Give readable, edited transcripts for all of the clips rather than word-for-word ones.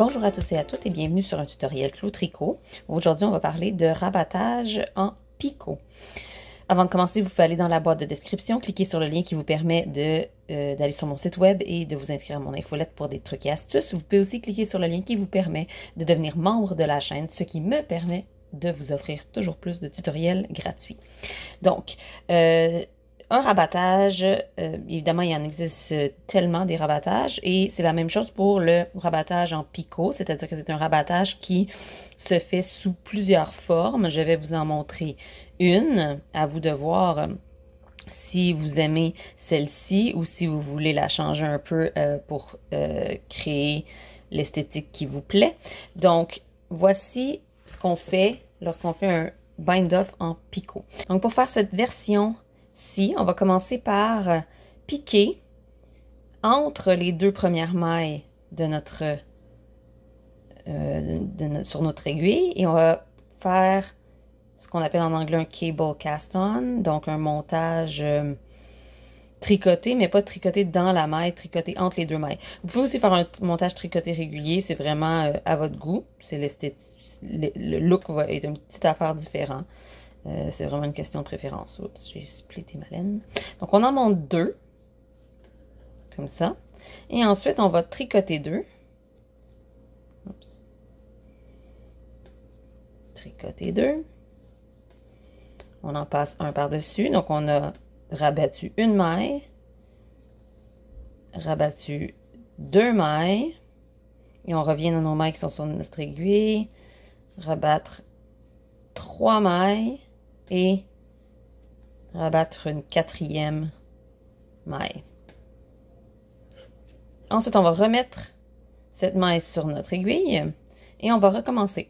Bonjour à tous et à toutes et bienvenue sur un tutoriel Clou Tricot. Aujourd'hui, on va parler de rabattage en picot. Avant de commencer, vous pouvez aller dans la boîte de description, cliquer sur le lien qui vous permet d'aller sur mon site web et de vous inscrire à mon infolette pour des trucs et astuces. Vous pouvez aussi cliquer sur le lien qui vous permet de devenir membre de la chaîne, ce qui me permet de vous offrir toujours plus de tutoriels gratuits. Donc, un rabattage, évidemment, il en existe tellement des rabattages et c'est la même chose pour le rabattage en picot, c'est-à-dire que c'est un rabattage qui se fait sous plusieurs formes. Je vais vous en montrer une, à vous de voir si vous aimez celle-ci ou si vous voulez la changer un peu pour créer l'esthétique qui vous plaît. Donc, voici ce qu'on fait lorsqu'on fait un bind-off en picot. Donc, pour faire cette version-ci, on va commencer par piquer entre les deux premières mailles de sur notre aiguille et on va faire ce qu'on appelle en anglais un cable cast-on, donc un montage tricoté, mais pas tricoté dans la maille, tricoté entre les deux mailles. Vous pouvez aussi faire un montage tricoté régulier, c'est vraiment à votre goût, c'est l'esthétique. Le look va être une petite affaire différente. C'est vraiment une question de préférence. Oups, j'ai splitté ma laine. Donc, on en monte deux. Comme ça. Et ensuite, on va tricoter deux. Oups. Tricoter deux. On en passe un par-dessus. Donc, on a rabattu une maille. Rabattu deux mailles. Et on revient dans nos mailles qui sont sur notre aiguille. Rabattre 3 mailles et rabattre une 4e maille. Ensuite, on va remettre cette maille sur notre aiguille et on va recommencer.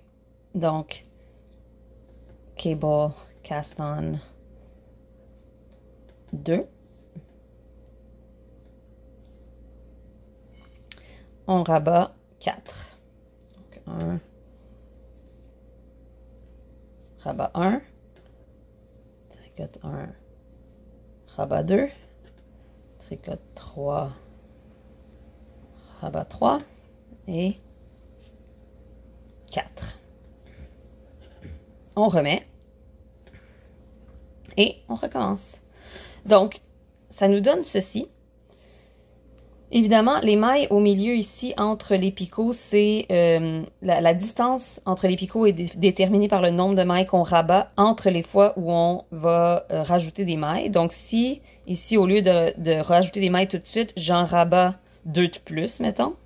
Donc, cable cast on 2. On rabat 4. Donc, 1. Rabat 1, tricote 1, rabat 2, tricote 3, rabat 3 et 4. On remet et on recommence. Donc, ça nous donne ceci. Évidemment, les mailles au milieu ici, entre les picots, c'est la distance entre les picots est déterminée par le nombre de mailles qu'on rabat entre les fois où on va rajouter des mailles. Donc, si ici, au lieu de rajouter des mailles tout de suite, j'en rabats 2 de plus, mettons.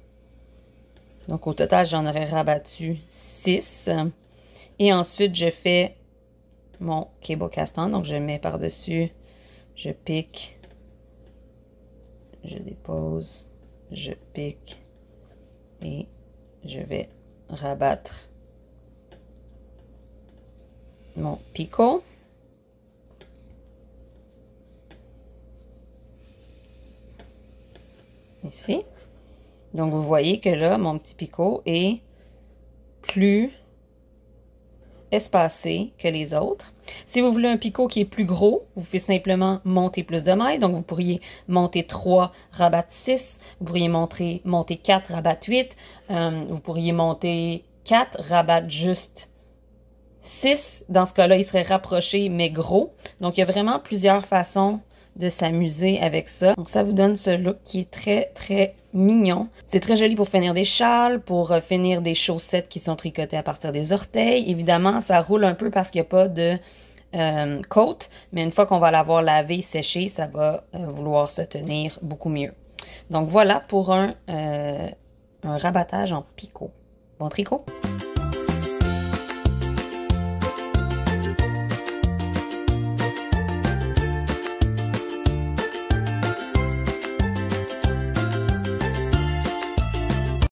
Donc, au total, j'en aurais rabattu 6. Et ensuite, je fais mon cable cast-on. Donc, je mets par-dessus, je pique. Je dépose, je pique et je vais rabattre mon picot. Ici. Donc, vous voyez que là, mon petit picot est plus espacé que les autres. Si vous voulez un picot qui est plus gros, vous pouvez simplement monter plus de mailles. Donc, vous pourriez monter 3, rabattre 6. Vous pourriez monter 4, rabattre 8. Vous pourriez monter 4, rabattre juste 6. Dans ce cas-là, il serait rapproché, mais gros. Donc, il y a vraiment plusieurs façons de s'amuser avec ça. Donc, ça vous donne ce look qui est très, très mignon. C'est très joli pour finir des châles, pour finir des chaussettes qui sont tricotées à partir des orteils. Évidemment, ça roule un peu parce qu'il n'y a pas de côte, mais une fois qu'on va l'avoir lavé, séché, ça va vouloir se tenir beaucoup mieux. Donc, voilà pour un rabattage en picot. Bon tricot!